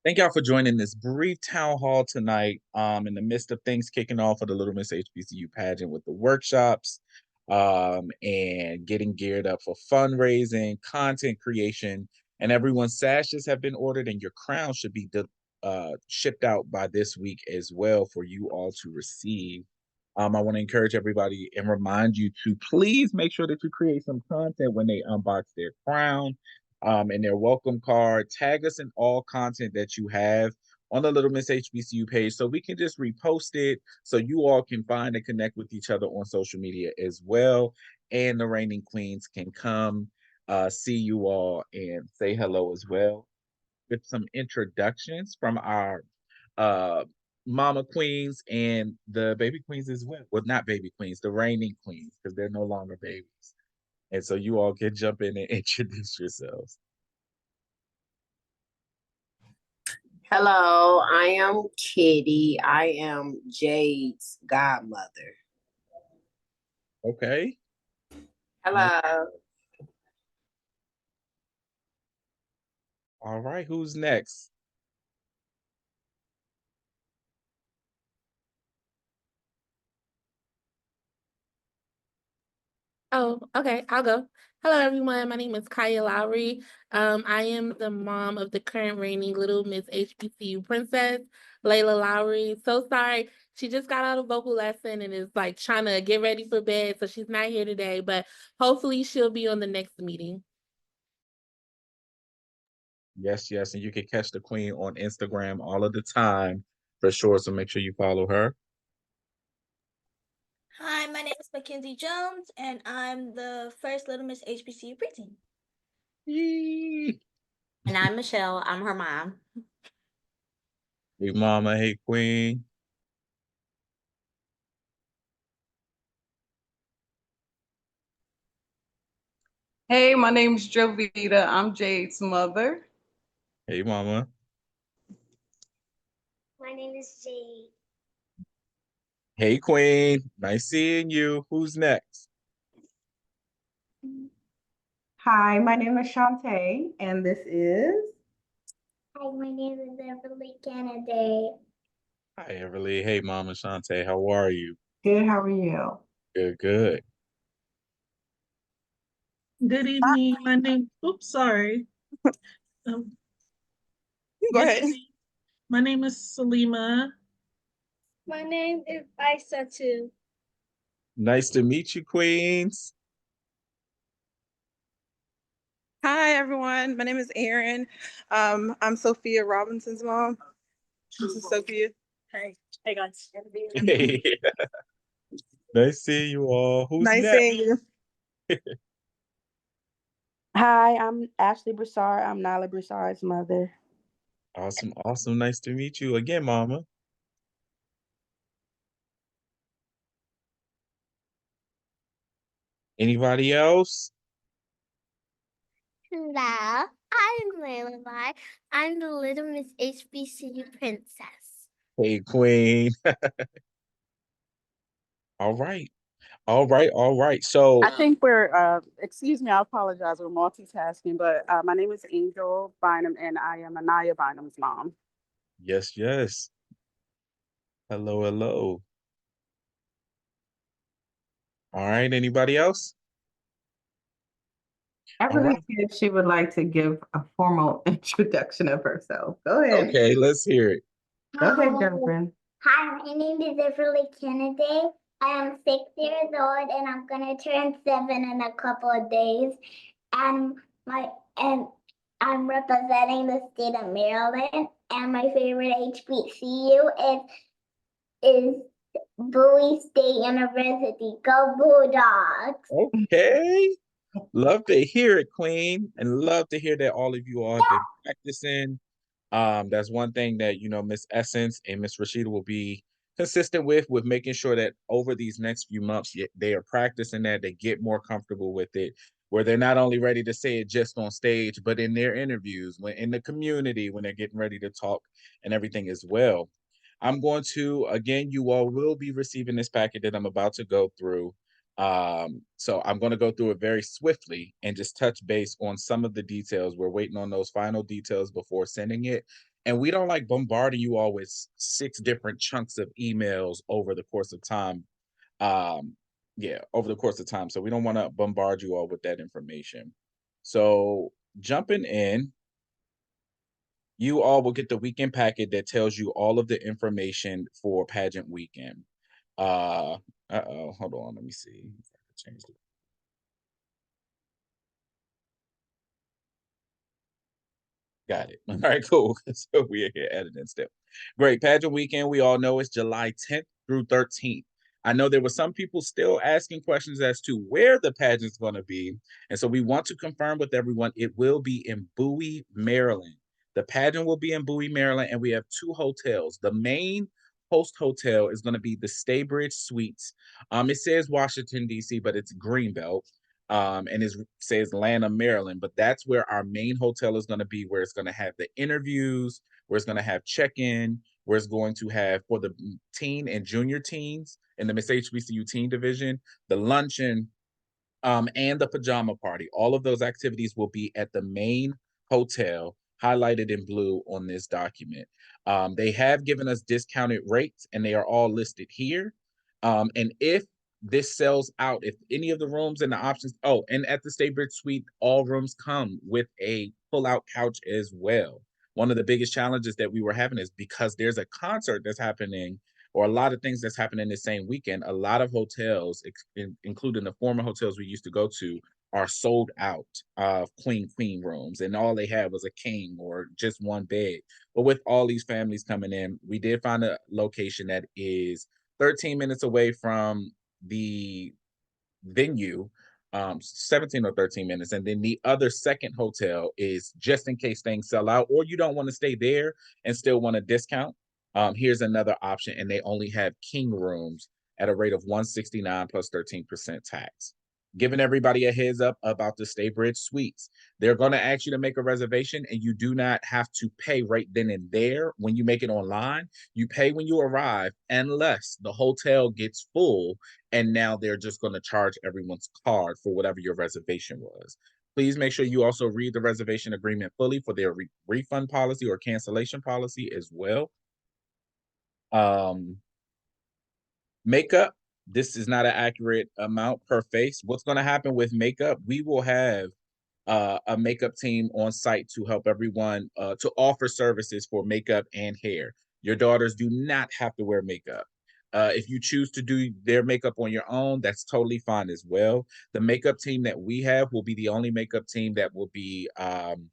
Thank y'all for joining this brief town hall tonight. In the midst of things kicking off for the Little Miss HBCU pageant with the workshops, and getting geared up for fundraising, content creation, and everyone's sashes have been ordered, and your crown should be shipped out by this week as well for you all to receive. I want to encourage everybody and remind you to please make sure that you create some content when they unbox their crown and their welcome card. Tag us in all content that you have on the Little Miss HBCU page so we can just repost it so you all can find and connect with each other on social media as well. And the reigning queens can come see you all and say hello as well with some introductions from our uh mama queens and the baby queens as well. Well, not baby queens, the reigning queens, because they're no longer babies. And so you all can jump in and introduce yourselves. Hello, I am Kitty. I am Jade's godmother. Okay. Hello. All right. Who's next? Oh, okay, I'll go. Hello, everyone. My name is Kaya Lowry. I am the mom of the current reigning Little Miss HBCU princess, Layla Lowry. So sorry. She just got out of vocal lesson and is like trying to get ready for bed, so she's not here today, but hopefully she'll be on the next meeting. Yes, yes. And you can catch the queen on Instagram all of the time for sure. So make sure you follow her. Hi, my name is Mackenzie Jones, and I'm the first Little Miss HBCU preteen. Yee. And I'm Michelle. I'm her mom. Hey, mama. Hey, queen. Hey, my name is Jovita. I'm Jade's mother. Hey, mama. My name is Jade. Hey, queen. Nice seeing you. Who's next? Hi, my name is Shantae, and this is. Hi, my name is Everly Kennedy. Hi, Everly. Hey, mama Shantae. How are you? Good, how are you? Good, good. Good evening. My name, oops, sorry. Go ahead. My name is Salima. My name is Isa too. Nice to meet you, queens. Hi, everyone. My name is Erin. I'm Sophia Robinson's mom. This is Sophia. Hey guys. Hey. Nice seeing you all. Who's Nice next? seeing you. Hi, I'm Ashley Broussard. I'm Nyla Broussard's mother. Awesome, awesome. Nice to meet you again, mama. Anybody else? Hello, I'm Layla. I'm the Little Miss HBCU princess. Hey, queen. All right. All right. All right. So I think we're, excuse me, I apologize, we're multitasking, but my name is Angel Bynum and I am Anaya Bynum's mom. yes, yes. Hello, hello. All right. Anybody else? Everly said she would like to give a formal introduction of herself. Go ahead. Okay, let's hear it. Go ahead, girlfriend. Hi, my name is Everly Kennedy. I am 6 years old and I'm gonna turn 7 in a couple of days. And I'm representing the state of Maryland. And my favorite HBCU is Bowie State University. Go Bulldogs! Okay. Love to hear it, queen, and love to hear that all of you all have been practicing. That's one thing that Miss Essence and Miss Rashida will be consistent with making sure that over these next few months they are practicing that, they get more comfortable with it, where they're not only ready to say it just on stage, but in their interviews, when in the community, when they're getting ready to talk and everything as well. I'm going to, again, you all will be receiving this packet that I'm about to go through. So I'm going to go through it very swiftly and just touch base on some of the details. We're waiting on those final details before sending it. And we don't like bombarding you all with 6 different chunks of emails over the course of time. Yeah, over the course of time. So we don't want to bombard you all with that information. So jumping in, you all will get the weekend packet that tells you all of the information for pageant weekend. Hold on, let me see if I can change it. Got it. All right, cool. So we are here editing still. Great. Pageant weekend, we all know it's July 10th through 13th. I know there were some people still asking questions as to where the pageant's going to be. And so we want to confirm with everyone it will be in Bowie, Maryland. The pageant will be in Bowie, Maryland, and we have 2 hotels. The main host hotel is going to be the Staybridge Suites. It says Washington, D.C., but it's Greenbelt. And it says Lanham, Maryland, but that's where our main hotel is going to be, where it's going to have the interviews, where it's going to have check-in, where it's going to have for the teen and junior teens in the Miss HBCU teen division, the luncheon, and the pajama party. All of those activities will be at the main hotel, highlighted in blue on this document. They have given us discounted rates, and they are all listed here. And if this sells out, if any of the rooms and the options, oh, and at the Staybridge Suite, all rooms come with a pull-out couch as well. One of the biggest challenges that we were having is because there's a concert that's happening or a lot of things that's happening the same weekend, a lot of hotels, including the former hotels we used to go to, are sold out of queen rooms, and all they have was a king or just one bed. But with all these families coming in, we did find a location that is 13 minutes away from the venue, 17 or 13 minutes. And then the other second hotel is just in case things sell out or you don't want to stay there and still want a discount. Here's another option, and they only have king rooms at a rate of 169 plus 13% tax. Giving everybody a heads up about the Staybridge Suites. They're going to ask you to make a reservation, and you do not have to pay right then and there when you make it online. You pay when you arrive, unless the hotel gets full, and now they're just going to charge everyone's card for whatever your reservation was. Please make sure you also read the reservation agreement fully for their refund policy or cancellation policy as well. Makeup, this is not an accurate amount per face. What's going to happen with makeup? We will have a makeup team on site to help everyone to offer services for makeup and hair. Your daughters do not have to wear makeup. If you choose to do their makeup on your own, that's totally fine as well. The makeup team that we have will be the only makeup team that will be in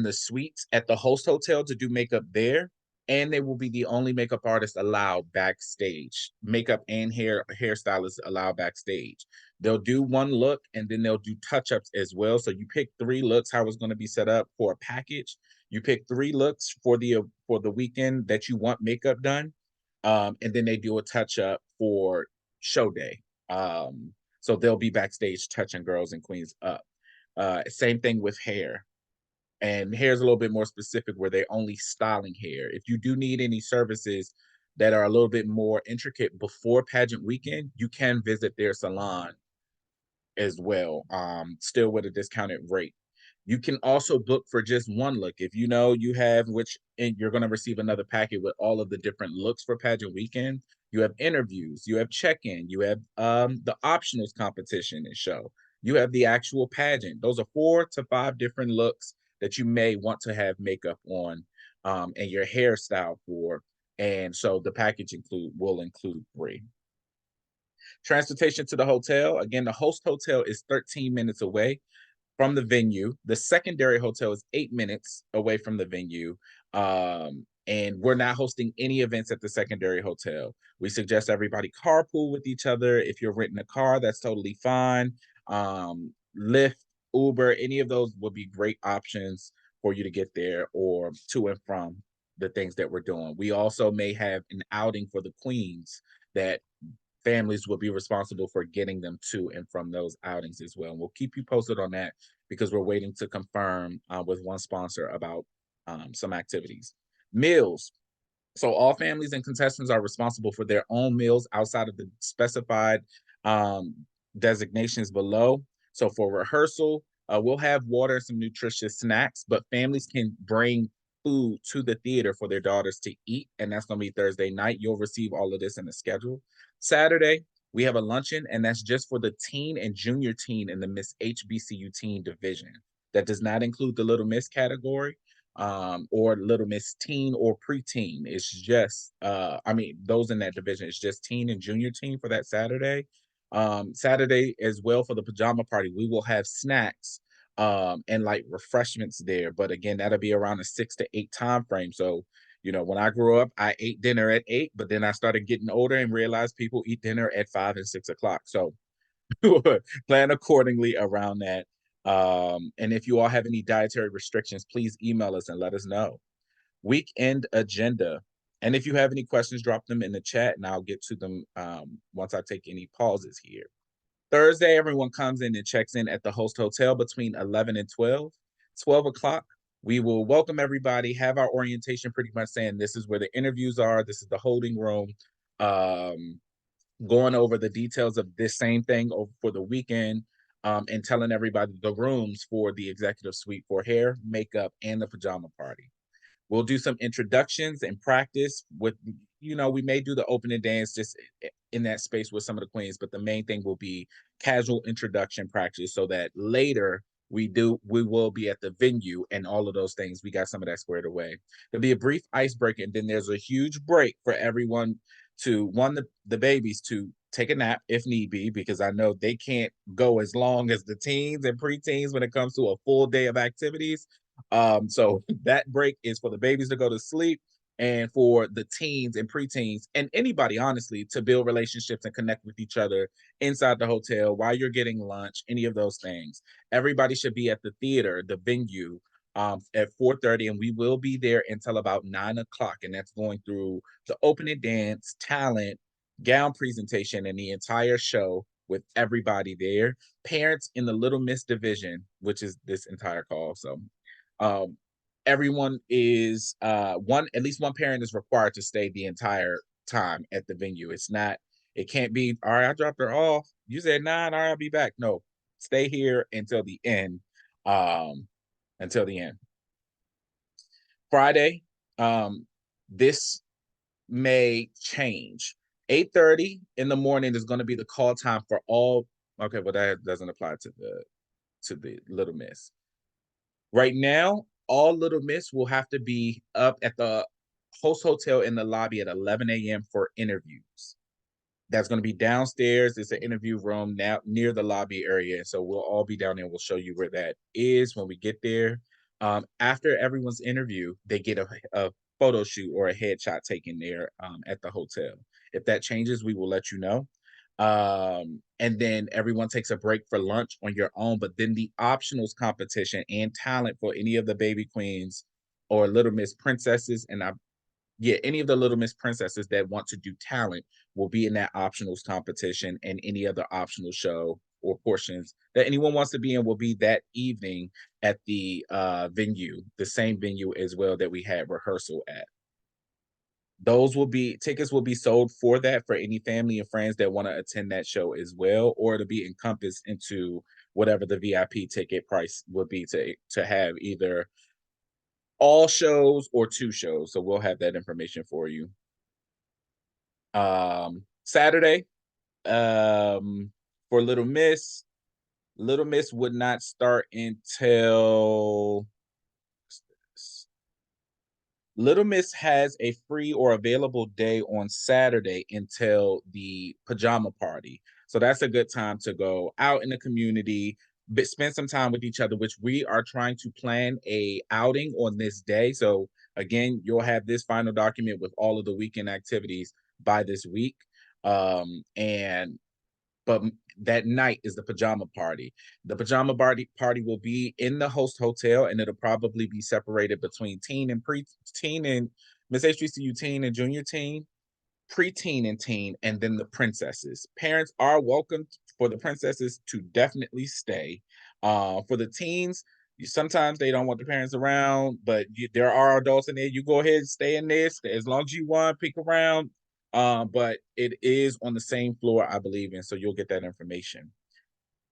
the suites at the host hotel to do makeup there. And they will be the only makeup artist allowed backstage. Makeup and hairstylists allowed backstage. They'll do one look and then they'll do touch-ups as well. So you pick 3 looks, how it's going to be set up for a package. You pick 3 looks for the weekend that you want makeup done. And then they do a touch-up for show day. So they'll be backstage touching girls and queens up. Same thing with hair. And hair's a little bit more specific where they're only styling hair. If you do need any services that are a little bit more intricate before pageant weekend, you can visit their salon as well, still with a discounted rate. You can also book for just one look. If you know you have, and you're going to receive another packet with all of the different looks for pageant weekend. You have interviews, you have check-in, you have the optionals competition and show. You have the actual pageant. Those are 4 to 5 different looks that you may want to have makeup on and your hairstyle for. And so the package will include 3. Transportation to the hotel. Again, the host hotel is 13 minutes away from the venue. The secondary hotel is 8 minutes away from the venue. And we're not hosting any events at the secondary hotel. We suggest everybody carpool with each other. If you're renting a car, that's totally fine. Lyft, Uber, any of those would be great options for you to get there or to and from the things that we're doing. We also may have an outing for the queens that families will be responsible for getting them to and from those outings as well. And we'll keep you posted on that because we're waiting to confirm with one sponsor about some activities. Meals. So all families and contestants are responsible for their own meals outside of the specified designations below. So for rehearsal, we'll have water and some nutritious snacks, but families can bring food to the theater for their daughters to eat, and that's going to be Thursday night. You'll receive all of this in the schedule. Saturday, we have a luncheon, and that's just for the teen and junior teen in the Miss HBCU teen division. That does not include the Little Miss category, or Little Miss teen or preteen. It's just, those in that division. It's just teen and junior teen for that Saturday. Saturday as well for the pajama party. We will have snacks and like refreshments there. But again, that'll be around a 6 to 8 time frame. So, when I grew up, I ate dinner at 8, but then I started getting older and realized people eat dinner at 5 and 6 o'clock. So plan accordingly around that. And if you all have any dietary restrictions, please email us and let us know. Weekend agenda. And if you have any questions, drop them in the chat and I'll get to them once I take any pauses here. Thursday, everyone comes in and checks in at the host hotel between 11 and 12. 12 o'clock, we will welcome everybody, have our orientation pretty much saying this is where the interviews are, this is the holding room, going over the details of this same thing for the weekend, and telling everybody the rooms for the executive suite for hair, makeup, and the pajama party. We'll do some introductions and practice with, we may do the opening dance just in that space with some of the queens, but the main thing will be casual introduction practice so that later we will be at the venue and all of those things. We got some of that squared away. There'll be a brief icebreaker, and then there's a huge break for everyone to the babies to take a nap if need be, because I know they can't go as long as the teens and preteens when it comes to a full day of activities. So that break is for the babies to go to sleep and for the teens and preteens and anybody, honestly, to build relationships and connect with each other inside the hotel while you're getting lunch, any of those things. Everybody should be at the theater, the venue, at 4:30, and we will be there until about 9 o'clock. And that's going through the opening dance, talent, gown presentation, and the entire show with everybody there. Parents in the Little Miss division, which is this entire call. So everyone is at least one parent is required to stay the entire time at the venue. It can't be, all right, I dropped her off, you said 9, all right, I'll be back. No, stay here until the end. Friday, this may change. 8:30 in the morning is going to be the call time for all. Okay, but that doesn't apply to the Little Miss. Right now, all Little Miss will have to be up at the host hotel in the lobby at 11 a.m. for interviews. That's going to be downstairs. It's an interview room now near the lobby area. So we'll all be down there. We'll show you where that is when we get there. After everyone's interview, they get a photo shoot or a headshot taken there at the hotel. If that changes, we will let you know. And then everyone takes a break for lunch on your own, but then the optionals competition and talent for any of the baby queens or Little Miss princesses any of the Little Miss princesses that want to do talent will be in that optionals competition, and any other optional show or portions that anyone wants to be in will be that evening at the venue, the same venue as well that we had rehearsal at. Tickets will be sold for that for any family and friends that want to attend that show as well, or to be encompassed into whatever the VIP ticket price would be to have either all shows or 2 shows. So we'll have that information for you. Saturday, for Little Miss would not start until Little Miss has a free or available day on Saturday until the pajama party. So that's a good time to go out in the community, spend some time with each other, which we are trying to plan a outing on this day. So again, you'll have this final document with all of the weekend activities by this week. But that night is the pajama party. The pajama party will be in the host hotel, and it'll probably be separated between teen and Miss HBCU teen and junior teen, preteen and teen, and then the princesses. Parents are welcome for the princesses to definitely stay. For the teens, sometimes they don't want the parents around, but there are adults in there. You go ahead and stay in there as long as you want, peek around. But it is on the same floor, I believe, and so you'll get that information.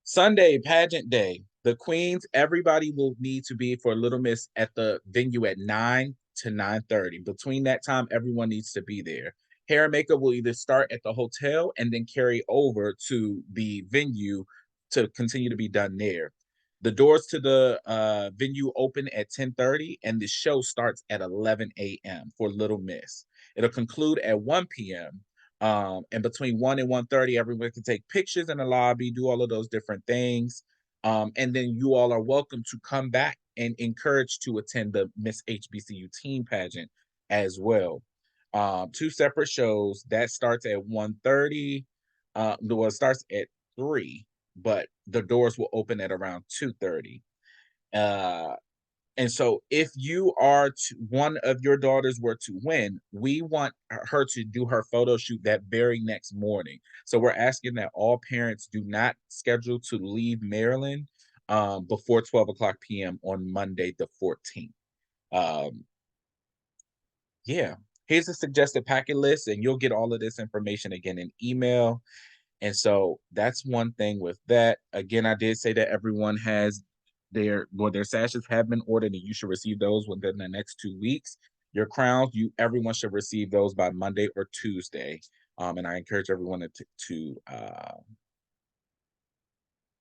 Sunday, pageant day. The queens, everybody will need to be for Little Miss at the venue at 9. to 9:30. Between that time, everyone needs to be there. Hair and makeup will either start at the hotel and then carry over to the venue to continue to be done there. The doors to the venue open at 10:30, and the show starts at 11 a.m. for Little Miss. It'll conclude at 1 p.m. And between 1 and 1:30, everyone can take pictures in the lobby, do all of those different things. And then you all are welcome to come back and encouraged to attend the Miss HBCU teen pageant as well. Two separate shows that starts at 1:30. Well, it starts at 3, but the doors will open at around 2:30. Uh, and so if you are one of your daughters were to win, we want her to do her photo shoot that very next morning. So we're asking that all parents do not schedule to leave Maryland before 12 o'clock p.m. on Monday, the 14th. Yeah, here's a suggested packet list, and you'll get all of this information again in email. And so that's one thing with that. Again, I did say that everyone has their sashes have been ordered, and you should receive those within the next 2 weeks. Your crowns, everyone should receive those by Monday or Tuesday. And I encourage everyone to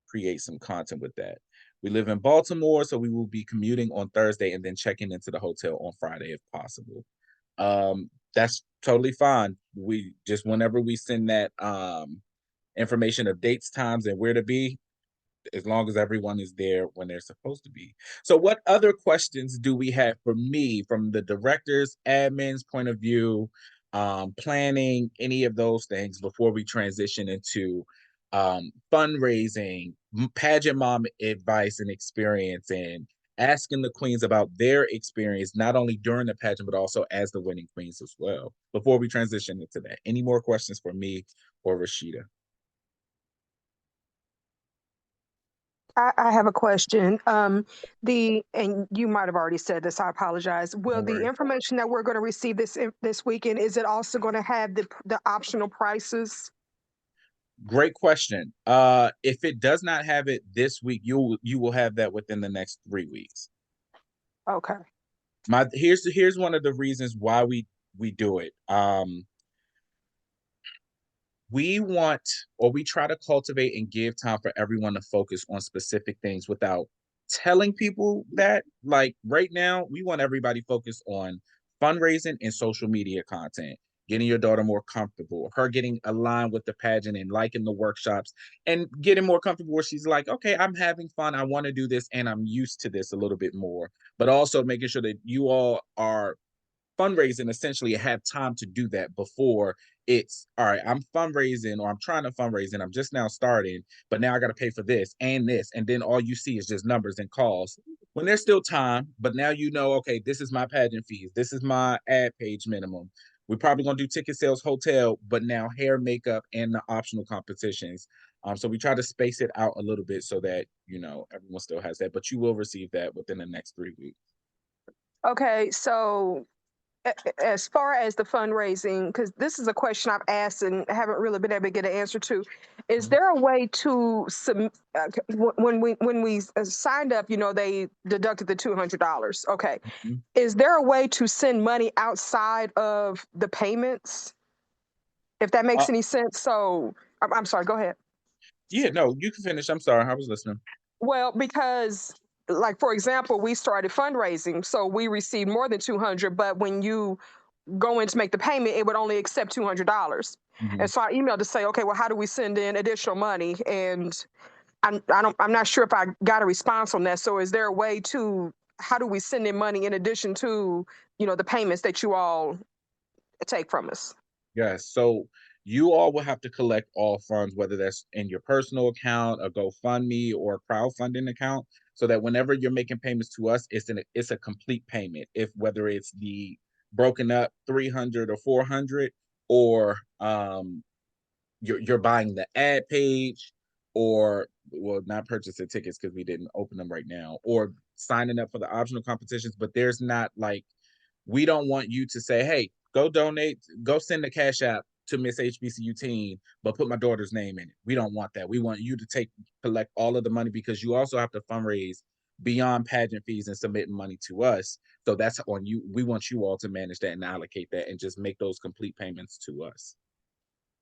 create some content with that. We live in Baltimore, so we will be commuting on Thursday and then checking into the hotel on Friday if possible. That's totally fine. We just whenever we send that information of dates, times, and where to be, as long as everyone is there when they're supposed to be. So what other questions do we have for me from the director's admin's point of view, planning, any of those things before we transition into fundraising, pageant mom advice and experience, and asking the queens about their experience, not only during the pageant, but also as the winning queens as well, before we transition into that. Any more questions for me or Rashida? I have a question. And you might have already said this, I apologize. Will No the worries. information that we're going to receive this weekend, is it also going to have the optional prices? Great question. If it does not have it this week, you will have that within the next 3 weeks. Okay. Here's one of the reasons why we do it. We want, or we try to cultivate and give time for everyone to focus on specific things without telling people that. Like right now, we want everybody focused on fundraising and social media content, getting your daughter more comfortable, her getting aligned with the pageant and liking the workshops, and getting more comfortable where she's like, okay, I'm having fun, I want to do this, and I'm used to this a little bit more. But also making sure that you all are fundraising essentially have time to do that before it's all right. I'm fundraising or I'm trying to fundraise and I'm just now starting, but now I got to pay for this, and then all you see is just numbers and calls when there's still time. But now you know, okay, this is my pageant fees, this is my ad page minimum. We're probably gonna do ticket sales, hotel, but now hair, makeup, and the optional competitions. So we try to space it out a little bit so that everyone still has that, but you will receive that within the next 3 weeks. Okay, so as far as the fundraising, because this is a question I've asked and haven't really been able to get an answer to, is there a way to when we signed up, they deducted the $200. Okay, is there a way to send money outside of the payments? If that makes any sense. So I'm sorry. Go ahead. Yeah, no, you can finish. I'm sorry, I was listening. Well, because like, for example, we started fundraising, so we received more than 200, but when you go in to make the payment, it would only accept $200. And so I emailed to say, okay, well, how do we send in additional money? And I'm not sure if I got a response on that. So is there a way how do we send in money in addition to, the payments that you all take from us? Yes. So you all will have to collect all funds, whether that's in your personal account, a GoFundMe, or a crowdfunding account, so that whenever you're making payments to us, it's a complete payment. If whether it's the broken up 300 or 400, or you're buying the ad page, or well, not purchasing tickets because we didn't open them right now, or signing up for the optional competitions. But there's not like, we don't want you to say, hey, go donate, go send the cash app to Miss HBCU teen, but put my daughter's name in it. We don't want that. We want you to collect all of the money, because you also have to fundraise beyond pageant fees and submitting money to us. So that's on you. We want you all to manage that and allocate that and just make those complete payments to us.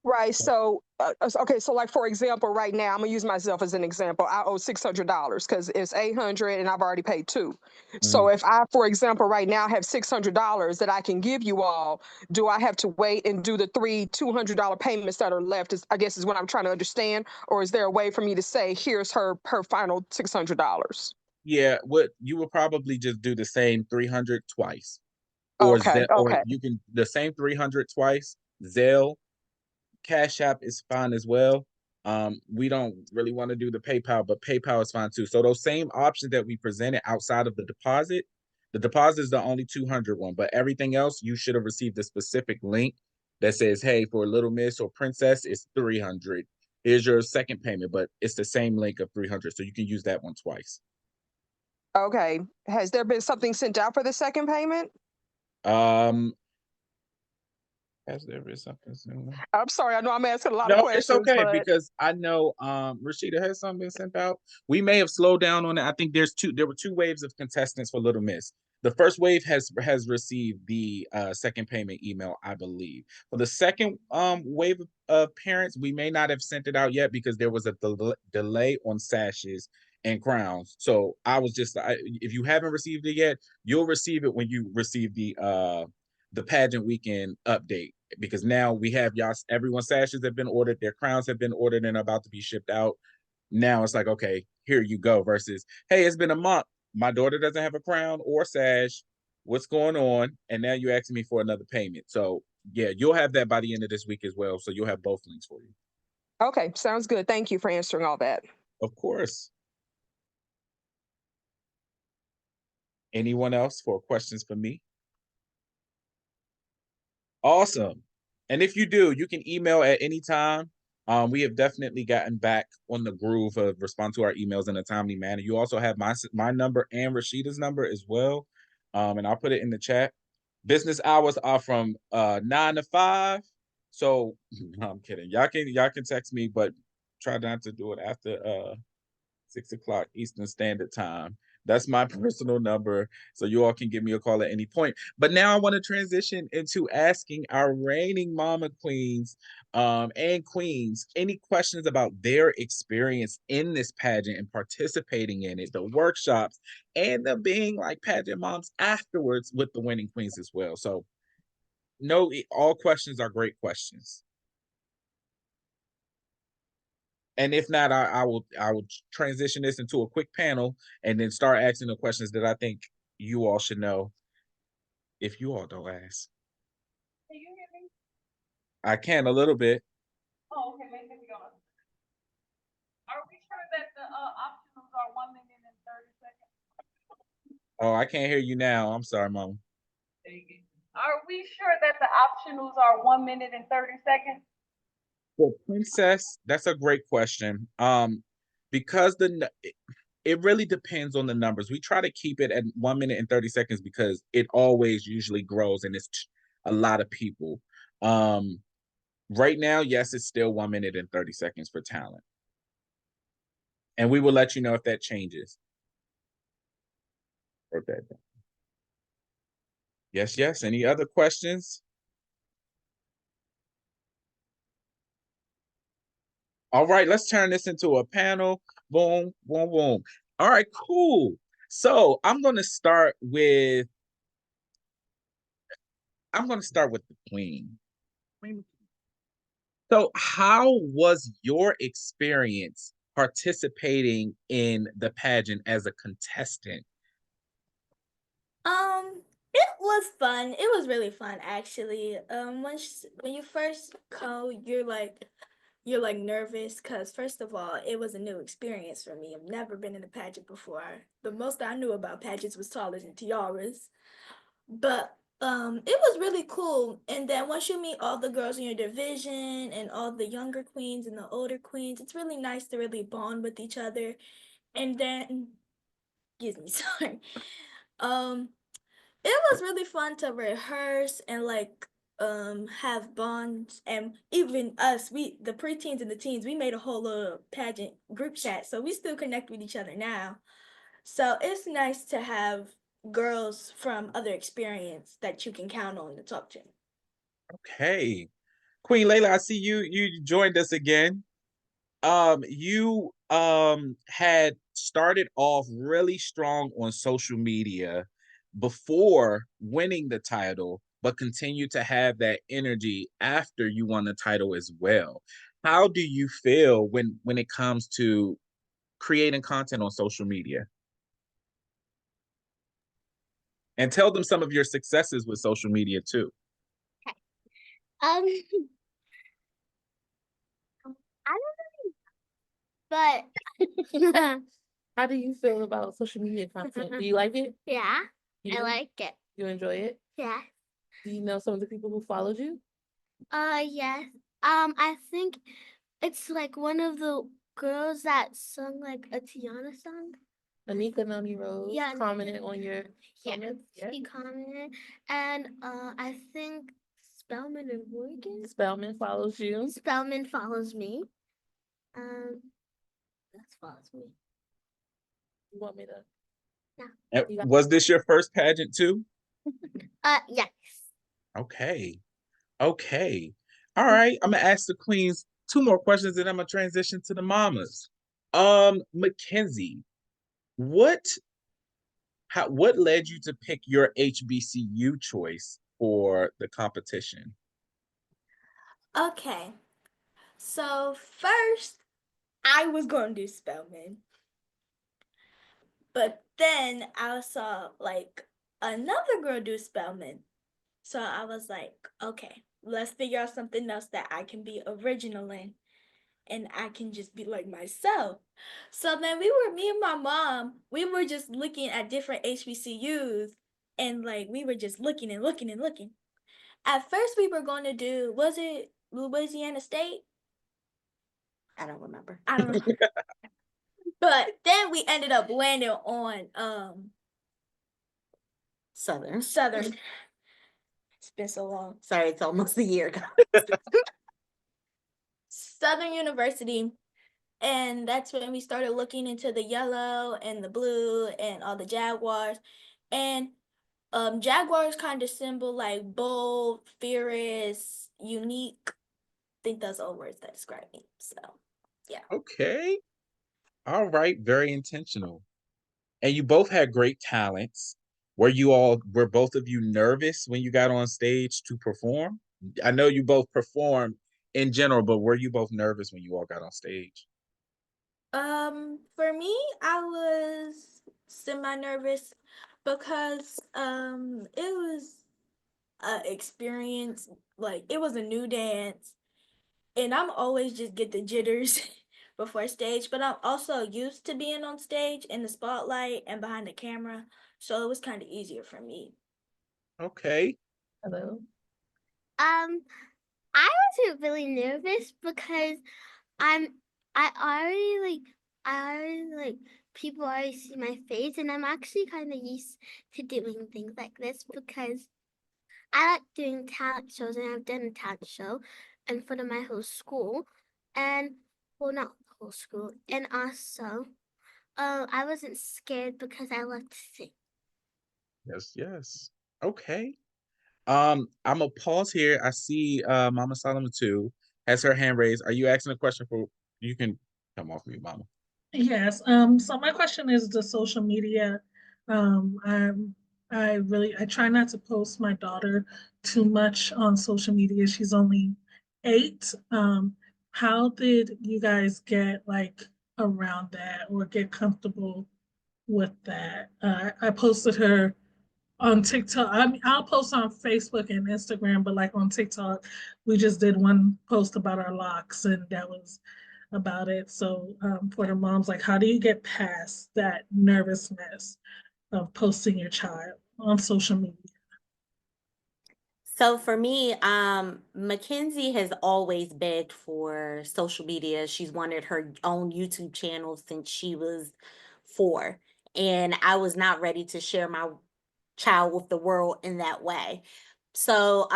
Right. So, okay. So, like for example, right now, I'm gonna use myself as an example. I owe $600 because it's 800, and I've already paid two. So, Mhm. if I, for example, right now have $600 that I can give you all, do I have to wait and do the three $200 payments that are left? I guess is what I'm trying to understand. Or is there a way for me to say, here's her final $600? Yeah, what you will probably just do the same 300 twice, Okay. or Okay. you can the same 300 twice. Zelle, Cash App is fine as well. We don't really want to do the PayPal, but PayPal is fine too. So those same options that we presented outside of the deposit is the only 200 one, but everything else you should have received a specific link that says, "Hey, for Little Miss or Princess, it's 300. Here's your second payment," but it's the same link of 300, so you can use that one twice. Okay. Has there been something sent out for the second payment? Um, has there been something similar? I'm sorry. I know I'm asking a lot of No, it's questions, okay but because I know Rashida has something been sent out. We may have slowed down on it. I think there were two waves of contestants for Little Miss. The first wave has received the second payment email, I believe. For the second wave of parents, we may not have sent it out yet because there was a delay on sashes and crowns. So if you haven't received it yet, you'll receive it when you receive the pageant weekend update, because now we have y'all, everyone's sashes have been ordered, their crowns have been ordered and about to be shipped out. Now it's like, okay, here you go, versus, hey, it's been a month. My daughter doesn't have a crown or sash. What's going on? And now you're asking me for another payment. So yeah, you'll have that by the end of this week as well. So you'll have both links for you. okay. Sounds good. Thank you for answering all that. Of course. Anyone else for questions for me? Awesome. And if you do, you can email at any time. We have definitely gotten back on the groove of respond to our emails in a timely manner. You also have my number and Rashida's number as well. And I'll put it in the chat. Business hours are from 9 to 5. So no, I'm kidding. Y'all can text me, but try not to do it after 6 o'clock Eastern Standard Time. That's my personal number, so you all can give me a call at any point. But now I want to transition into asking our reigning mama queens and queens any questions about their experience in this pageant and participating in it, the workshops, and them being like pageant moms afterwards with the winning queens as well. So, no, all questions are great questions. And if not, I will transition this into a quick panel and then start asking the questions that I think you all should know if you all don't ask. Can you hear me? I can a little bit. Oh, okay, let me go. Are we sure that the optionals are 1 minute and 30 seconds? Oh, I can't hear you now. I'm sorry, Mom. Are we sure that the optionals are 1 minute and 30 seconds? Well, Princess, that's a great question. Because it really depends on the numbers. We try to keep it at 1 minute and 30 seconds because it always usually grows and it's a lot of people. Right now, yes, it's still 1 minute and 30 seconds for talent. And we will let you know if that changes. Okay. Yes. Any other questions? All right, let's turn this into a panel. Boom, boom, boom. All right, cool. So I'm gonna start with the queen. So how was your experience participating in the pageant as a contestant? It was fun. It was really fun actually. When you first go, you're like nervous because first of all, it was a new experience for me. I've never been in a pageant before. The most I knew about pageants was taller than tiaras. But it was really cool. And then once you meet all the girls in your division and all the younger queens and the older queens, it's really nice to really bond with each other. And then, excuse me, sorry. Um, it was really fun to rehearse and have bonds, and even us, the preteens and the teens, we made a whole little pageant group chat, so we still connect with each other now. So it's nice to have girls from other experience that you can count on to talk to. Okay. Queen Layla, I see you joined us again. You had started off really strong on social media before winning the title, but continued to have that energy after you won the title as well. How do you feel when it comes to creating content on social media? And tell them some of your successes with social media too. Um, I don't know, How do you feel about social media content? Do you like it? yeah, You I do? like it. You enjoy it? Yeah. Do you know some of the people who followed you? Yes. I think it's like one of the girls that sung like a Tiana song. Anika Noni Rose Yeah. commented on your Yeah, comments? Yeah. she commented, and I think Spellman and Morgan. Spellman follows you. Spellman follows me. That follows me. You want me to? Yeah. Was this your first pageant too? Yes. Okay. Okay. All right. I'm gonna ask the queens two more questions, and I'm gonna transition to the mamas. Mackenzie, what what led you to pick your HBCU choice for the competition? Okay. So first, I was going to do Spellman. But then I saw like another girl do Spellman. So I was like, okay, let's figure out something else that I can be original in and I can just be like myself. So then me and my mom, we were just looking at different HBCUs and like we were just looking and looking and looking. At first we were going to do, was it Louisiana State? I don't remember. I don't know. But then we ended up landing on Southern. Southern. It's been so long. Sorry, it's almost a year ago. Southern University. And that's when we started looking into the yellow and the blue and all the Jaguars. And Jaguars kind of symbol like bold, fierce, unique. I think those are words that describe me. So yeah. Okay. All right. Very intentional. And you both had great talents. Were both of you nervous when you got on stage to perform? I know you both performed in general, but were you both nervous when you all got on stage? For me, I was semi-nervous because it was an experience, like it was a new dance, and I'm always just get the jitters before stage, but I'm also used to being on stage in the spotlight and behind the camera, so it was kind of easier for me. Okay. Hello. I wasn't really nervous because I'm I already like people already see my face, and I'm actually kind of used to doing things like this because I like doing talent shows, and I've done a talent show in front of my whole school, and well, not the whole school, and also I wasn't scared because I love to sing. Yes, yes. Okay. I'm gonna pause here. I see Mama Solomon too has her hand raised. Are you asking a question for you can come off mute, Mama. Yes. So my question is the social media. I'm I try not to post my daughter too much on social media. She's only 8. How did you guys get like around that or get comfortable with that? I posted her on TikTok. I mean, I'll post on Facebook and Instagram, but like on TikTok, we just did one post about our locks, and that was about it. So for the moms, like, how do you get past that nervousness of posting your child on social media? So for me, Mackenzie has always begged for social media. She's wanted her own YouTube channel since she was 4. And I was not ready to share my child with the world in that way. So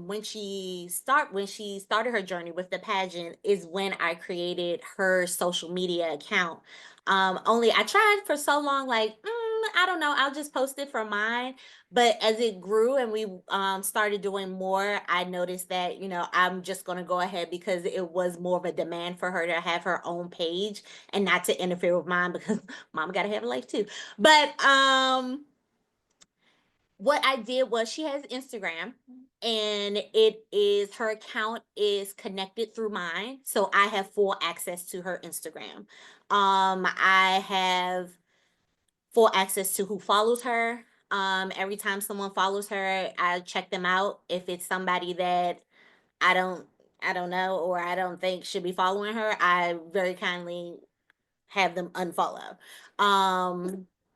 when she started her journey with the pageant is when I created her social media account. Only I tried for so long, like I don't know, I'll just post it for mine. But as it grew and we started doing more, I noticed that I'm just gonna go ahead because it was more of a demand for her to have her own page and not to interfere with mine because mama gotta have a life too. But what I did was she has Instagram and her account is connected through mine. So I have full access to her Instagram. I have full access to who follows her. Every time someone follows her, I check them out. If it's somebody that I don't I don't know or I don't think should be following her, I very kindly have them unfollow.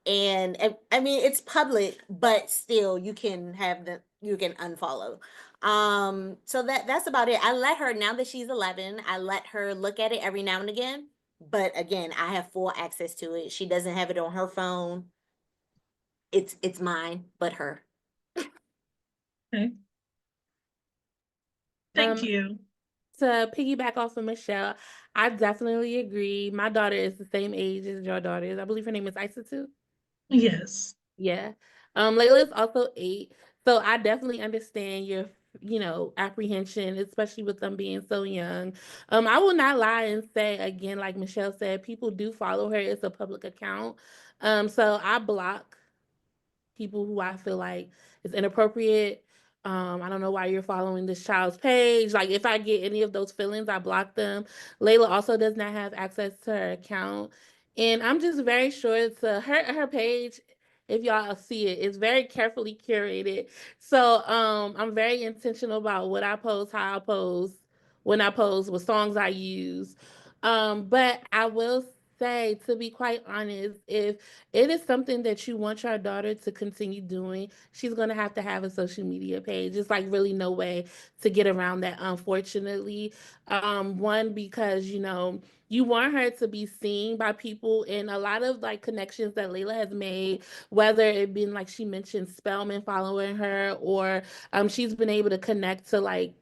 And I mean it's public, but still you can unfollow. So that's about it. I let her now that she's 11, I let her look at it every now and again. But again, I have full access to it. She doesn't have it on her phone. It's mine, but her. Okay. Thank Um, you. to piggyback off of Michelle, I definitely agree. My daughter is the same age as your daughter is. I believe her name is Isa too. Yes. Yeah. Layla is also 8. So I definitely understand your, apprehension, especially with them being so young. I will not lie and say again, like Michelle said, people do follow her. It's a public account. So I block people who I feel like is inappropriate. I don't know why you're following this child's page. Like, if I get any of those feelings, I block them. Layla also does not have access to her account. And I'm just very sure to her page, if y'all see it, it's very carefully curated. So I'm very intentional about what I post, how I post, when I post, what songs I use. But I will say, to be quite honest, if it is something that you want your daughter to continue doing, she's going to have a social media page. It's like really no way to get around that, unfortunately. One, because, you want her to be seen by people, and a lot of like connections that Layla has made, whether it been like she mentioned Spelman following her, or she's been able to connect to like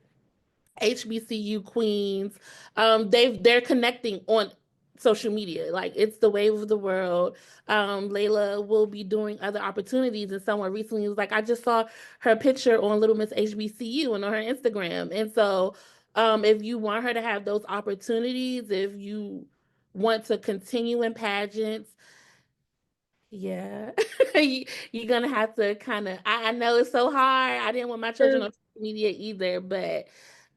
HBCU queens. They're connecting on social media. Like, it's the wave of the world. Layla will be doing other opportunities, and someone recently was like, I just saw her picture on Little Miss HBCU and on her Instagram. And so, if you want her to have those opportunities, if you want to continue in pageants, yeah, you're gonna have to kind of. I know it's so hard. I didn't want my children on social media either, but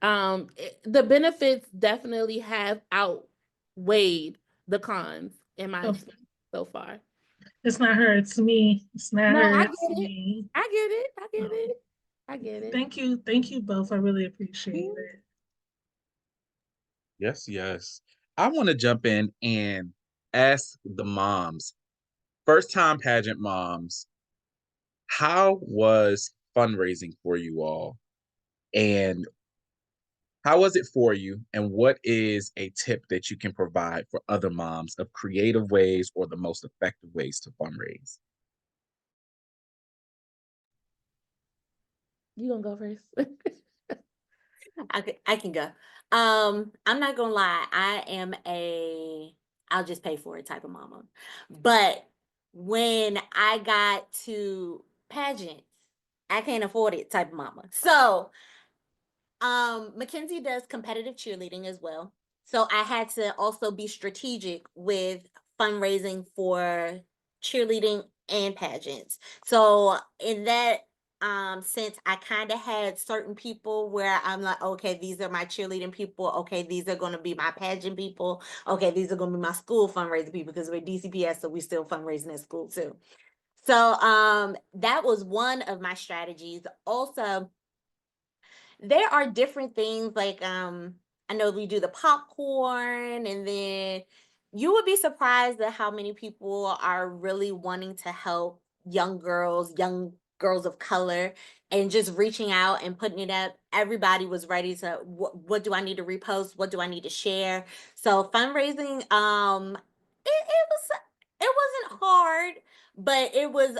the benefits definitely have outweighed the cons in my Oh, experience so far. it's not her, it's me. It's not No, her, I it's get it. me. I get it. I get Oh, it. I get it. thank you. Thank you both. I really appreciate Mhm. it. Yes, yes. I want to jump in and ask the moms, first time pageant moms, how was fundraising for you all? And how was it for you? And what is a tip that you can provide for other moms of creative ways or the most effective ways to fundraise? You gonna go first? I can go. I'm not gonna lie, I am a I'll just pay for it type of mama. But when I got to pageants, I can't afford it type of mama. So Mackenzie does competitive cheerleading as well. So I had to also be strategic with fundraising for cheerleading and pageants. So in that sense, I kind of had certain people where I'm like, okay, these are my cheerleading people. Okay, these are going to be my pageant people. Okay, these are going to be my school fundraising people because we're DCPS, so we still fundraising at school too. So that was one of my strategies. Also, there are different things like I know we do the popcorn, and then you would be surprised at how many people are really wanting to help young girls of color, and just reaching out and putting it up. Everybody was ready to what do I need to repost, what do I need to share. So fundraising, it wasn't hard, but it was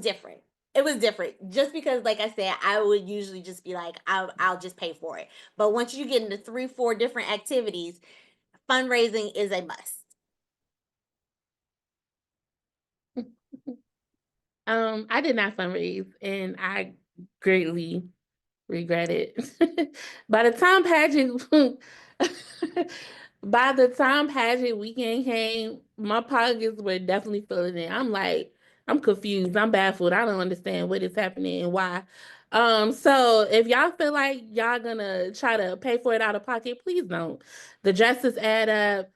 different. it was different just because, like I said, I would usually just be like, I'll just pay for it. But once you get into 3, 4 different activities, fundraising is a must. I did not fundraise, and I greatly regret it. By the time pageant, by the time pageant weekend came, my pockets were definitely filling in. I'm like, I'm confused. I'm baffled. I don't understand what is happening and why. So if y'all feel like y'all gonna try to pay for it out of pocket, please don't. The dresses add up.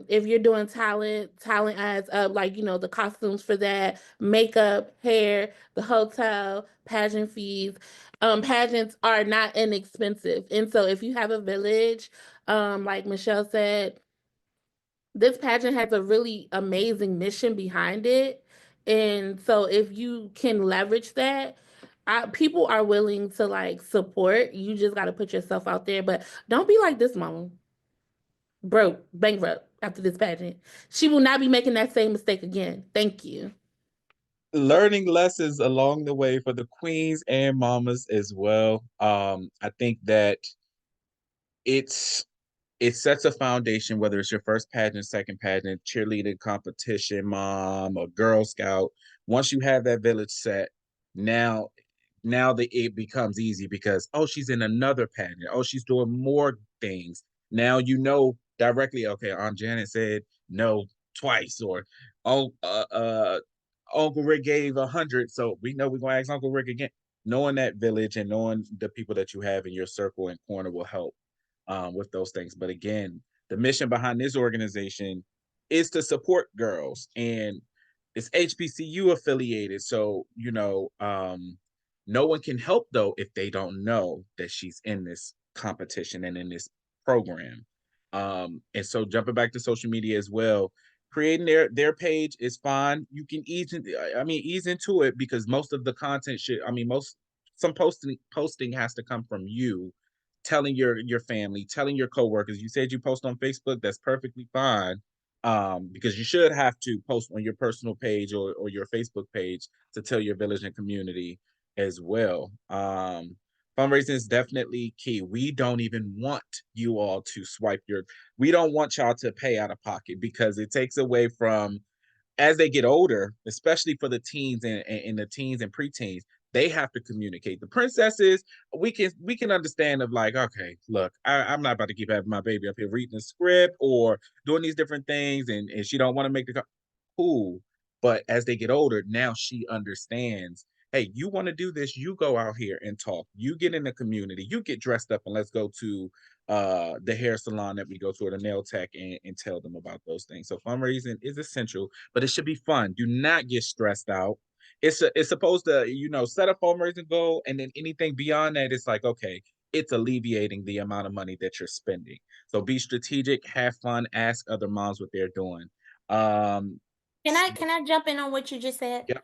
If you're doing talent adds up, like, you know, the costumes for that, makeup, hair, the hotel, pageant fees. Pageants are not inexpensive. And so if you have a village, like Michelle said, this pageant has a really amazing mission behind it. And so if you can leverage that, people are willing to like support. You just got to put yourself out there, but don't be like this mama, broke, bankrupt after this pageant. She will not be making that same mistake again. Thank you. Learning lessons along the way for the queens and mamas as well. I think that it's it sets a foundation, whether it's your first pageant, second pageant, cheerleading competition, mom, or Girl Scout. Once you have that village set, now it becomes easy because, oh, she's in another pageant. Oh, she's doing more things. Now you know directly, okay, Aunt Janet said no twice, or oh Uncle Rick gave 100, so we know we're gonna ask Uncle Rick again. Knowing that village and knowing the people that you have in your circle and corner will help with those things. But again, the mission behind this organization is to support girls, and it's HBCU affiliated. So, you know, no one can help though if they don't know that she's in this competition and in this program. And so jumping back to social media as well, creating their page is fine. You can ease into it because most of the content should, some posting has to come from you telling your family, telling your coworkers. You said you post on Facebook, that's perfectly fine. Because you should have to post on your personal page or your Facebook page to tell your village and community as well. Fundraising is definitely key. We don't even want you all to we don't want y'all to pay out of pocket because it takes away from, as they get older, especially for the teens and the teens and preteens, they have to communicate. The princesses, we can understand of like, okay, look, I'm not about to keep having my baby up here reading the script or doing these different things, and she don't want to make the cool. But as they get older, now she understands, hey, you want to do this, you go out here and talk. You get in the community, you get dressed up, and let's go to the hair salon that we go to or the nail tech and tell them about those things. So fundraising is essential, but it should be fun. Do not get stressed out. It's supposed to, set a fundraising goal, and then anything beyond that, it's like, okay, it's alleviating the amount of money that you're spending. So be strategic, have fun, ask other moms what they're doing. Can I jump in on what you just said? Yeah.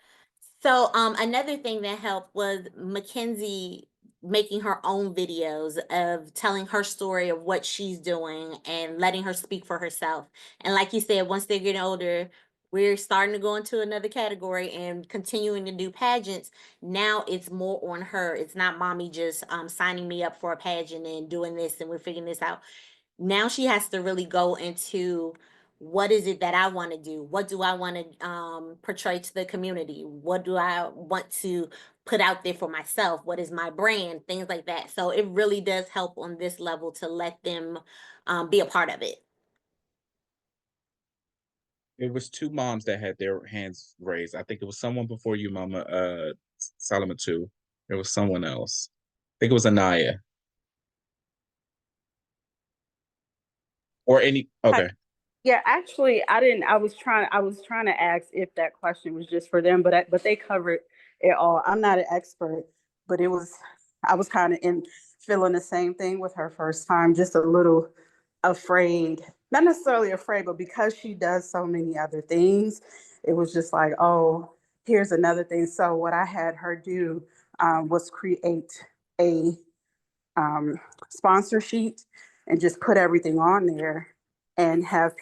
So another thing that helped was Mackenzie making her own videos of telling her story of what she's doing and letting her speak for herself. And like you said, once they're getting older, we're starting to go into another category and continuing to do pageants. Now it's more on her. It's not mommy just signing me up for a pageant and doing this and we're figuring this out. Now she has to really go into what is it that I want to do? What do I want to portray to the community? What do I want to put out there for myself? What is my brand? Things like that. So it really does help on this level to let them be a part of it. It was two moms that had their hands raised. I think it was someone before you, Mama Salama too. It was someone else. I think it was Anaya. Or any okay. Yeah, actually, I didn't. I was trying to ask if that question was just for them, but they covered it all. I'm not an expert, but I was kind of in feeling the same thing with her first time, just a little afraid. Not necessarily afraid, but because she does so many other things, it was just like, oh, here's another thing. So what I had her do was create a sponsor sheet and just put everything on there and have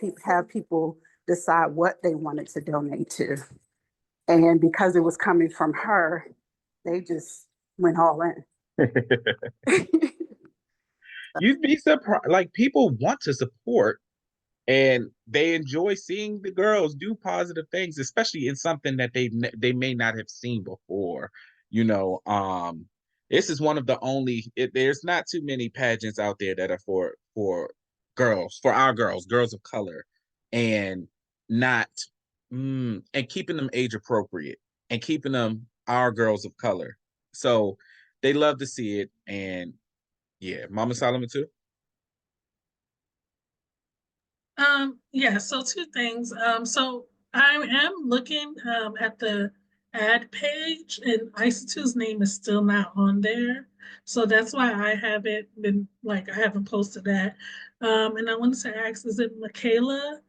people decide what they wanted to donate to. And because it was coming from her, they just went all in. You'd be surprised. Like, people want to support and they enjoy seeing the girls do positive things, especially in something that they may not have seen before. You know, this is one of the only. There's not too many pageants out there that are for girls, for our girls of color, and not and keeping them age appropriate and keeping them our girls of color. So they love to see it, and yeah, Mama Solomon too. Yeah, so two things. So I am looking at the ad page, and ICE2's name is still not on there. So that's why I haven't been like I haven't posted that. And I wanted to ask, is it Michaela?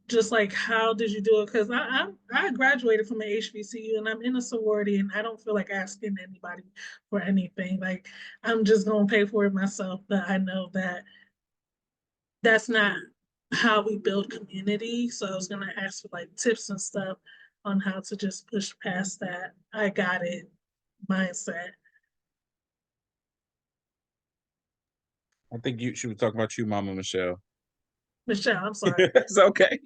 Just like how did you do it? Because I graduated from an HBCU and I'm in a sorority and I don't feel like asking anybody for anything. Like I'm just gonna pay for it myself, but I know that that's not how we build community. So I was gonna ask for like tips and stuff on how to just push past that I got it mindset. I think she was talking about you, Mama Michelle. Michelle, I'm sorry. It's okay.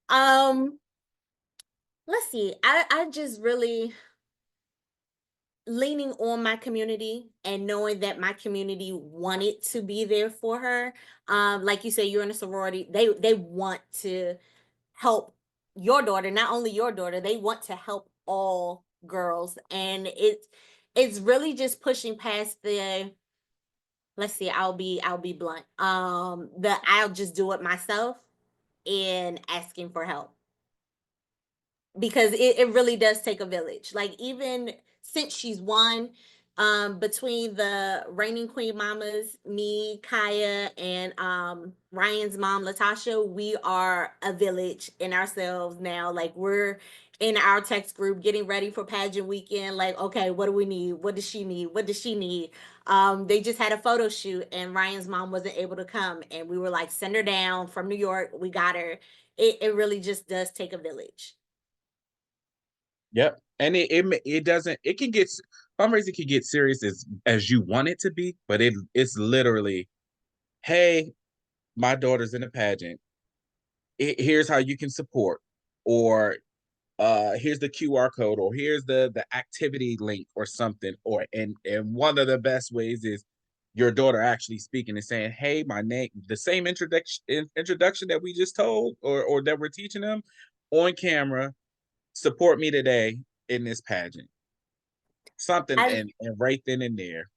Let's see. I just really leaning on my community and knowing that my community wanted to be there for her. Like you say, you're in a sorority. They want to help your daughter, not only your daughter, they want to help all girls. And it's really just pushing past the let's see, I'll be blunt. The I'll just do it myself and asking for help because it really does take a village. Like even since she's won, between the reigning queen mamas, me, Kaya, and Ryan's mom, Latasha, we are a village in ourselves now. Like we're in our text group getting ready for pageant weekend. Like, okay, what do we need? What does she need? What does she need? They just had a photo shoot and Ryan's mom wasn't able to come. And we were like, send her down from New York. We got her. It really just does take a village. Yep. And it doesn't it can get fundraising can get serious as you want it to be, but it's literally, hey, my daughter's in a pageant. Here's how you can support, or here's the QR code, or here's the activity link or something. Or and one of the best ways is your daughter actually speaking and saying, hey, my name, the same introduction that we just told or that we're teaching them on camera, support me today in this pageant. Something I and right then and there.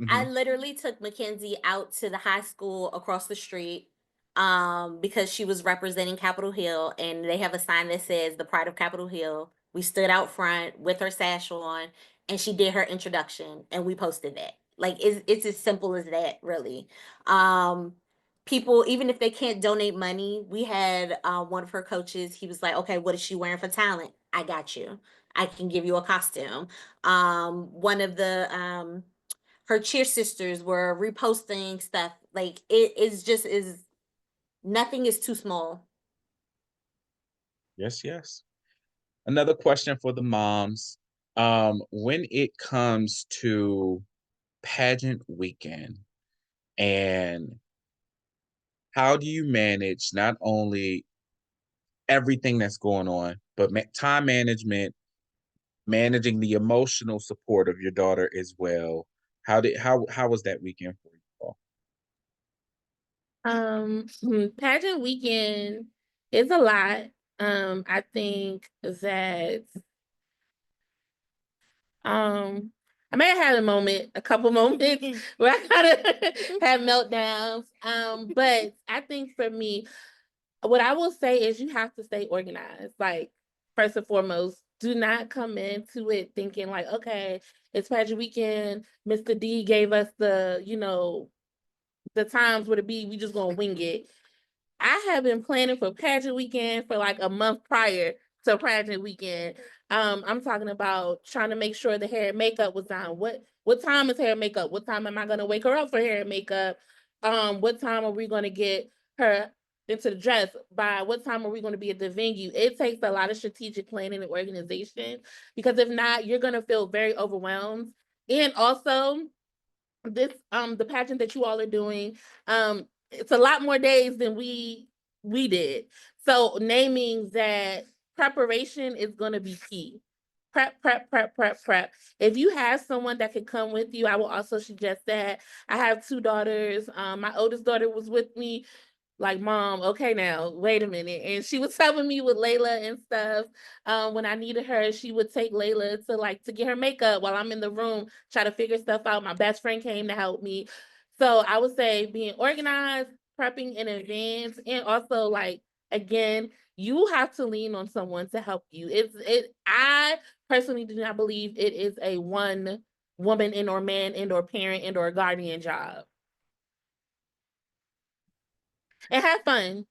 I Mhm. literally took Mackenzie out to the high school across the street because she was representing Capitol Hill and they have a sign that says the pride of Capitol Hill. We stood out front with her sash on and she did her introduction and we posted that. Like it's as simple as that, really. Um People, even if they can't donate money, we had one of her coaches, he was like, okay, what is she wearing for talent? I got you. I can give you a costume. One of the her cheer sisters were reposting stuff. Like it is just is nothing is too small. Yes, yes. Another question for the moms. When it comes to pageant weekend, and how do you manage not only everything that's going on, but time management, managing the emotional support of your daughter as well? How was that weekend for you all? Pageant weekend is a lot. I think that I may have had a couple moments where I kind of had meltdowns. But I think for me, what I will say is you have to stay organized. Like, first and foremost, do not come into it thinking like, okay, it's pageant weekend. Mr. D gave us the times where to be, we just gonna wing it. I have been planning for pageant weekend for like a month prior to pageant weekend. I'm talking about trying to make sure the hair and makeup was on. What time is hair and makeup? What time am I gonna wake her up for hair and makeup? What time are we gonna get her into the dress. By what time are we going to be at the venue? It takes a lot of strategic planning and organization, because if not, you're going to feel very overwhelmed. And also, this the pageant that you all are doing, it's a lot more days than we did. So naming that, preparation is going to be key. Prep, prep, prep, prep, prep. If you have someone that can come with you, I will also suggest that. I have 2 daughters. My oldest daughter was with me, like, Mom, okay, now wait a minute. And she was helping me with Layla and stuff. When I needed her, she would take Layla to get her makeup while I'm in the room, try to figure stuff out. My best friend came to help me. So I would say being organized, prepping in advance, and also, like, again, you have to lean on someone to help you. I personally do not believe it is a one woman and or man and or parent and or guardian job. And have fun.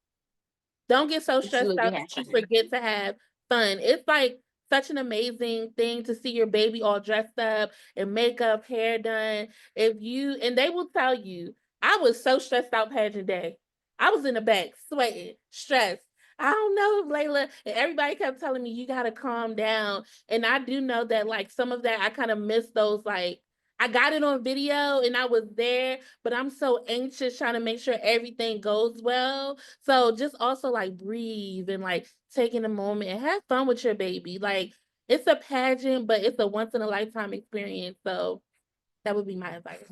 Don't get so stressed Absolutely out have that you fun. forget to have fun. It's like such an amazing thing to see your baby all dressed up and makeup, hair done. And they will tell you, I was so stressed out pageant day. I was in the back, sweating, stressed. I don't know, Layla. And everybody kept telling me, you gotta calm down. And I do know that, like, some of that I kind of missed those, like, I got it on video and I was there, but I'm so anxious trying to make sure everything goes well. So just also, like, breathe and, like, taking a moment and have fun with your baby. Like, it's a pageant, but it's a once in a lifetime experience. So that would be my advice.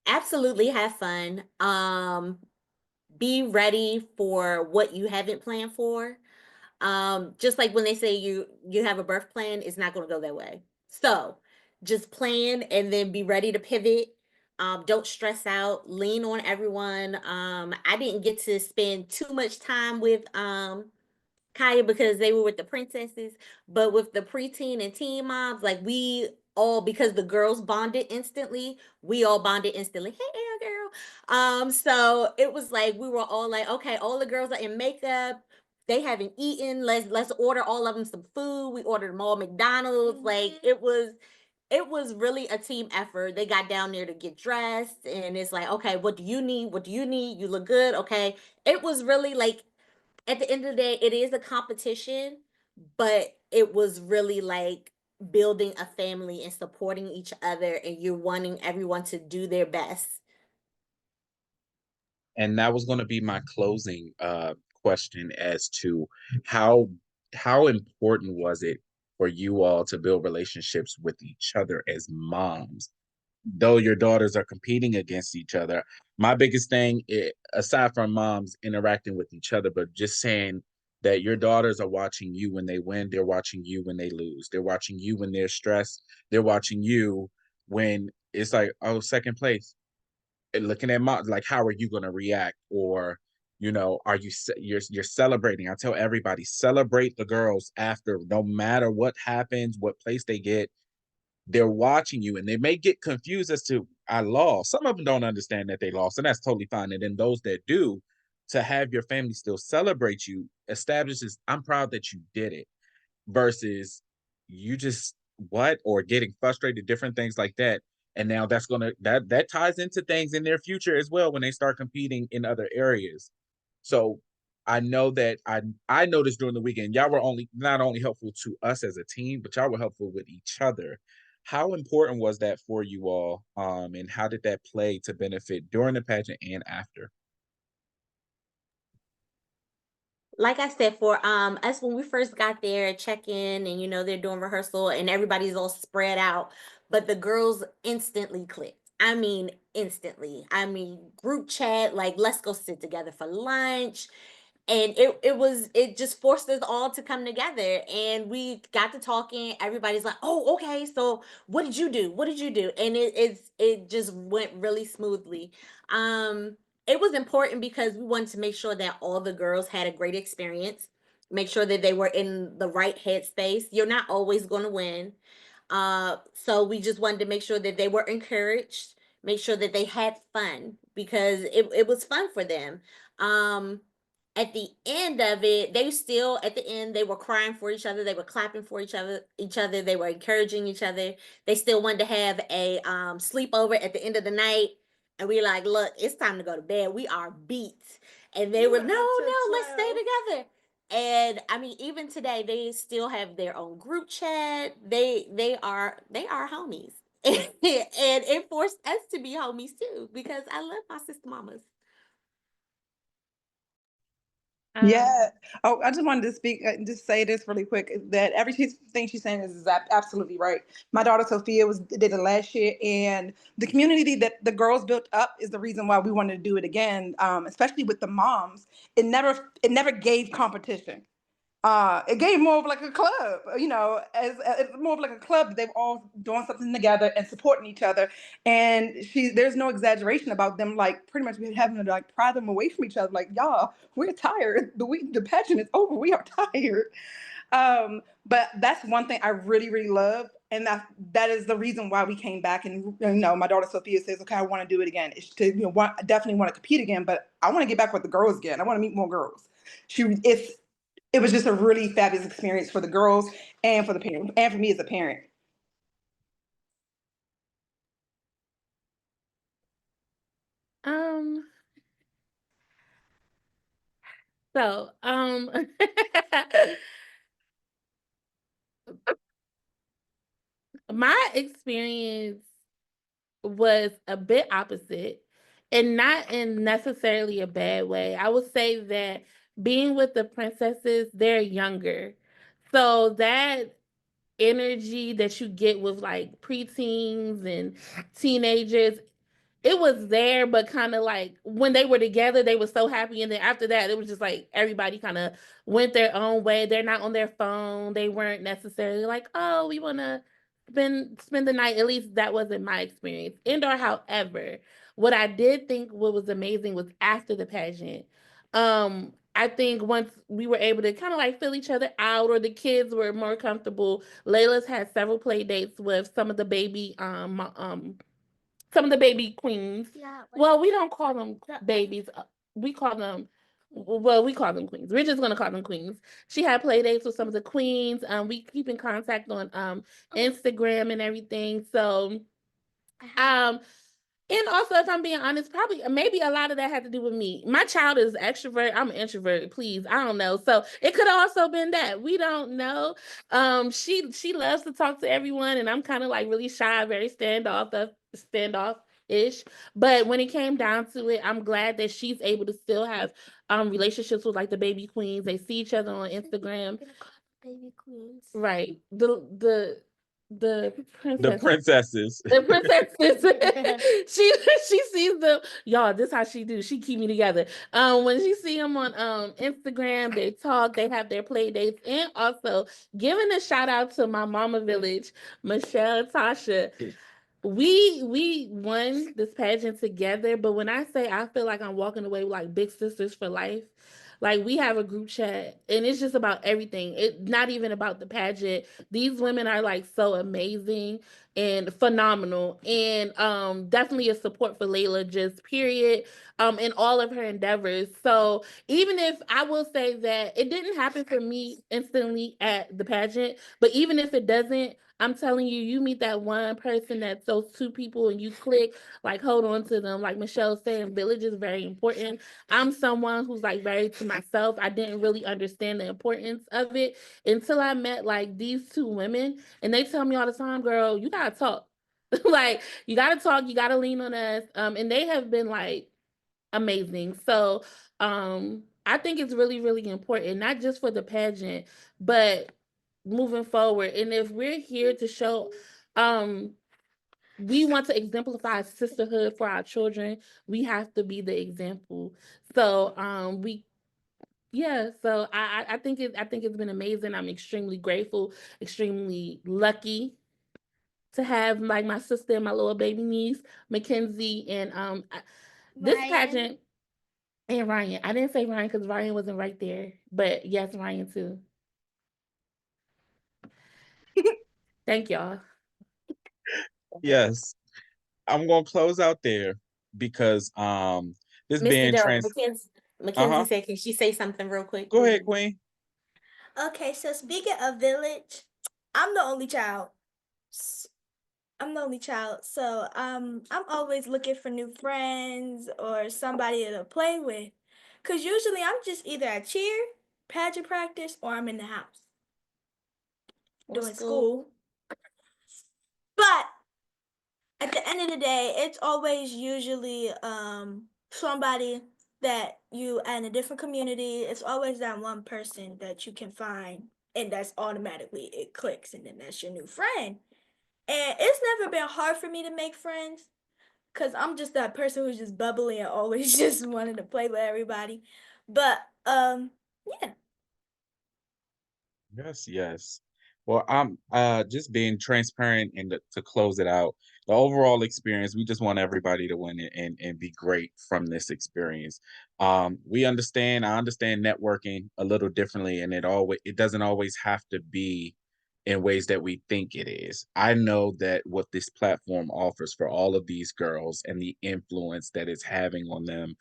Absolutely have fun. Be ready for what you haven't planned for. Just like when they say you have a birth plan, it's not going to go that way. So just plan and then be ready to pivot. Don't stress out. Lean on everyone. I didn't get to spend too much time with Kaya because they were with the princesses, but with the preteen and teen moms, like, we all, because the girls bonded instantly, we all bonded instantly. Hey, Air girl. So it was like we were all like, okay, all the girls are in makeup. They haven't eaten. Let's order all of them some food. We ordered them all McDonald's. Like, it was really a team effort. They got down there to get dressed, and it's like, okay, what do you need? What do you need? You look good. Okay. It was really like, at the end of the day, it is a competition, but it was really like building a family and supporting each other, and you're wanting everyone to do their best. And that was going to be my closing question as to how how important was it for you all to build relationships with each other as moms, though your daughters are competing against each other. My biggest thing, aside from moms interacting with each other, but just saying that your daughters are watching you when they win, they're watching you when they lose, they're watching you when they're stressed, they're watching you when it's like, oh, second place. And looking at mom, like, how are you going to react? Or, are you're celebrating? I tell everybody, celebrate the girls after, no matter what happens, what place they get. They're watching you, and they may get confused as to, I lost. Some of them don't understand that they lost, and that's totally fine. And then those that do, to have your family still celebrate you establishes, I'm proud that you did it, versus you just what, or getting frustrated, different things like that. And now that ties into things in their future as well when they start competing in other areas. So I know that I noticed during the weekend, y'all were only not only helpful to us as a team, but y'all were helpful with each other. How important was that for you all? And how did that play to benefit during the pageant and after? Like I said, for us, when we first got there, check in, and they're doing rehearsal and everybody's all spread out, but the girls instantly clicked. I mean, instantly. I mean, group chat, like, let's go sit together for lunch. And it just forced us all to come together, and we got to talking. Everybody's like, oh, okay, so what did you do, and it just went really smoothly. It was important because we wanted to make sure that all the girls had a great experience, make sure that they were in the right headspace. You're not always going to win, so we just wanted to make sure that they were encouraged, make sure that they had fun, because it was fun for them. um at the end of it, at the end, they were crying for each other, they were clapping for each other, they were encouraging each other. They still wanted to have a sleepover at the end of the night. And we like, look, it's time to go to bed. We are beat. And they You were, were no, up till no, let's stay 12. together. And I mean, even today, they still have their own group chat. They are homies. And it forced us to be homies too, because I love my sister mamas. Yeah. Oh, I just wanted to speak, just say this really quick, that everything she's saying is absolutely right. My daughter Sophia did it last year, and the community that the girls built up is the reason why we wanted to do it again. Especially with the moms, it never gave competition. It gave more of like a club, as more of like a club that they've all doing something together and supporting each other. And there's no exaggeration about them, like pretty much having to like pry them away from each other. Like, y'all, we're tired. The pageant is over. We are tired. But that's one thing I really, really love. And that is the reason why we came back. And my daughter Sophia says, okay, I want to do it again. It's to, I definitely want to compete again, but I want to get back with the girls again. I want to meet more girls. It was just a really fabulous experience for the girls and for the parents and for me as a parent. Um, so, my experience was a bit opposite, and not in necessarily a bad way. I would say that being with the princesses, they're younger. So that energy that you get with like preteens and teenagers, it was there, but kind of like when they were together, they were so happy. And then after that, it was just like everybody kind of went their own way. They're not on their phone. They weren't necessarily like, oh, we want to spend the night. At least that wasn't my experience. Indoor, however, what I did think what was amazing was after the pageant. I think once we were able to kind of like fill each other out, or the kids were more comfortable, Layla's had several play dates with some of the baby queens. Yeah. Well, we don't call them babies. We call them, we call them queens. We're just gonna call them queens. She had play dates with some of the queens. We keep in contact on Instagram and everything. So um and also, if I'm being honest, probably maybe a lot of that had to do with me. My child is extrovert. I'm an introvert. Please, I don't know. So it could have also been that. We don't know. She loves to talk to everyone, and I'm kind of like really shy, very standoff-ish. But when it came down to it, I'm glad that she's able to still have relationships with like the baby queens. They see each other on Instagram. Baby queens. Right. The The princess. princesses. The princesses. she sees them. Y'all, this how she do. She keep me together. When she see them on Instagram, they talk, they have their play dates, and also giving a shout out to my mama village, Michelle, Tasha. We won this pageant together, but when I say I feel like I'm walking away with like big sisters for life, like we have a group chat and it's just about everything. It's not even about the pageant. These women are like so amazing and phenomenal, and definitely a support for Layla, just period, in all of her endeavors. So even if I will say that it didn't happen for me instantly at the pageant, but even if it doesn't, I'm telling you, you meet that one person that's those two people and you click, like hold on to them. Like Michelle saying, village is very important. I'm someone who's like very to myself. I didn't really understand the importance of it until I met like these two women, and they tell me all the time, girl, you gotta talk. Like you gotta talk, you gotta lean on us. And they have been like amazing. So I think it's really, really important, not just for the pageant, but moving forward. And if we're here to show we want to exemplify sisterhood for our children, we have to be the example. So so I think it's been amazing. I'm extremely grateful, extremely lucky to have like my sister and my little baby niece, Mackenzie, and this Ryan. pageant. And Ryan. I didn't say Ryan because Ryan wasn't right there. But yes, Ryan too. Thank y'all. Yes. I'm gonna close out there because this Mr. being Dell, trans Mackenzie uh-huh. said, can she say something real quick? Go ahead, Queen. Okay, so speaking of village, I'm the only child. I'm the only child, so I'm always looking for new friends or somebody to play with. Cause usually I'm just either at cheer, pageant practice, or I'm in the house doing school. But at the end of the day, it's always usually somebody that you in a different community. It's always that one person that you can find, and that's automatically it clicks, and then that's your new friend. And it's never been hard for me to make friends, cause I'm just that person who's just bubbly and always just wanting to play with everybody. But yeah. Yes, yes. Well, I'm just being transparent and to close it out. The overall experience, we just want everybody to win it and be great from this experience. I understand networking a little differently, and it doesn't always have to be in ways that we think it is. I know that what this platform offers for all of these girls and the influence that it's having on them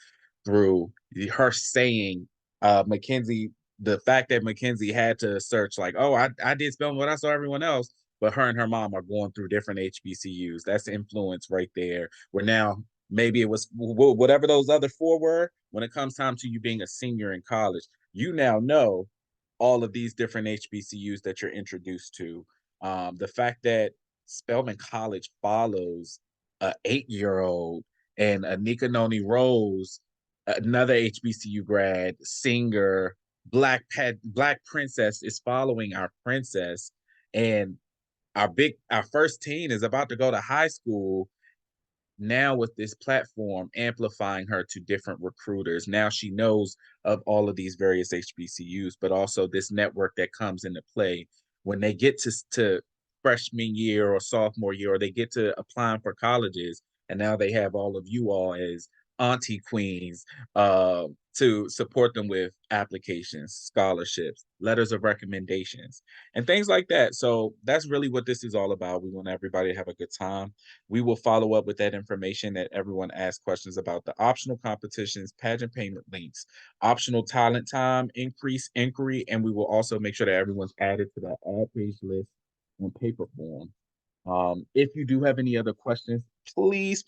through her saying, Mackenzie, the fact that Mackenzie had to search like, oh, I did spelling, but I saw everyone else. But her and her mom are going through different HBCUs. That's influence right there. Where now maybe it was whatever those other four were. When it comes time to you being a senior in college, you now know all of these different HBCUs that you're introduced to. The fact that Spelman College follows a 8-year-old and Anika Noni Rose, another HBCU grad, singer, Black Princess is following our princess, and our first teen is about to go to high school now with this platform amplifying her to different recruiters. Now she knows of all of these various HBCUs, but also this network that comes into play when they get to freshman year or sophomore year, or they get to applying for colleges, and now they have all of you all as auntie queens to support them with applications, scholarships, letters of recommendations, and things like that. So that's really what this is all about. We want everybody to have a good time. We will follow up with that information that everyone asked questions about the optional competitions, pageant payment links, optional talent time, increase inquiry, and we will also make sure that everyone's added to that ad page list in paper form. If you do have any other questions, please,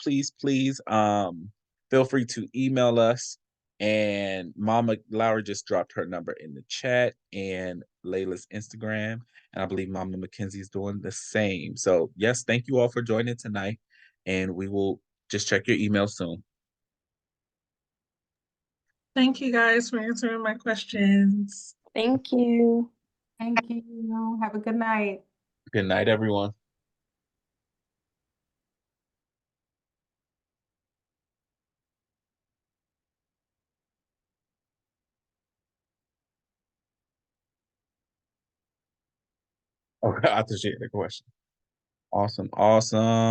feel free to email us. And Mama Laura just dropped her number in the chat and Layla's Instagram. And I believe Mama Mackenzie is doing the same. So, yes, thank you all for joining tonight. And we will just check your email soon. Thank you guys for answering my questions. Thank you. Thank you. Have a good night. Good night, everyone. Okay, I appreciate the question. Awesome.